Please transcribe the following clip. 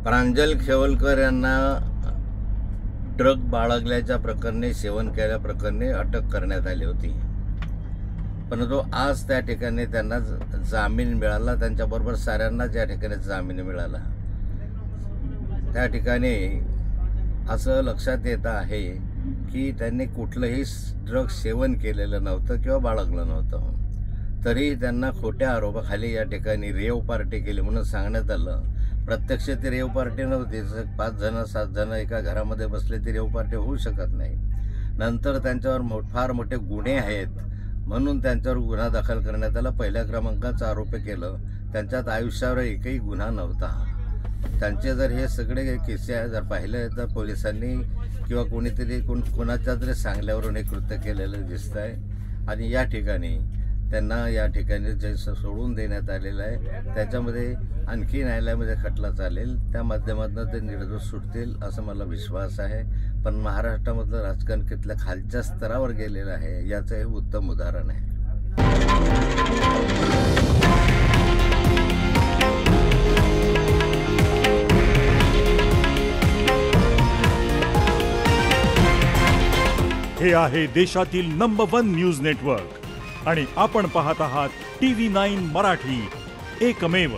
प्रांजल खेवलकर यांना ड्रग बाळगल्याच्या प्रकरणी, सेवन केल्याप्रकरणी अटक करण्यात आली होती. परंतु आज त्या ठिकाणी त्यांना जामीन मिळाला. त्यांच्याबरोबर साऱ्यांनाच या ठिकाणी जामीन मिळाला. त्या ठिकाणी असं लक्षात येत आहे की त्यांनी कुठलंही ड्रग सेवन केलेलं नव्हतं किंवा बाळगलं नव्हतं. तरी त्यांना खोट्या आरोपाखाली या ठिकाणी रेव पार्टी केली म्हणून सांगण्यात आलं. प्रत्यक्ष ती रेव पार्टी नव्हती. 5 जण 7 जण एका घरामध्ये बसले ती रेव पार्टी होऊ शकत नाही. नंतर त्यांच्यावर फार मोठे गुन्हे आहेत म्हणून त्यांच्यावर गुन्हा दाखल करण्यात आला. पहिल्या क्रमांकाचा आरोप केलं. त्यांच्यात आयुष्यावर एकही गुन्हा नव्हता. त्यांचे जर हे सगळे किस्से जर पाहिले तर पोलिसांनी किंवा कोणीतरी कोणाच्या तरी सांगल्यावरून हे कृत्य केलेलं दिसत आहे. आणि या ठिकाणी त्यांना या ठिकाणी जे सोडून देण्यात आलेलं आहे त्याच्यामध्ये आणखी न्यायालयामध्ये खटला चालेल. त्या माध्यमातून ते निर्दोष सुटतील असं मला विश्वास आहे. पण महाराष्ट्रामधलं राजकारण कितल्या खालच्या स्तरावर गेलेलं आहे याचं हे उत्तम उदाहरण आहे. हे आहे देशातील नंबर 1 न्यूज नेटवर्क आणि आपण पाहत आहात TV9 मराठी, एकमेव.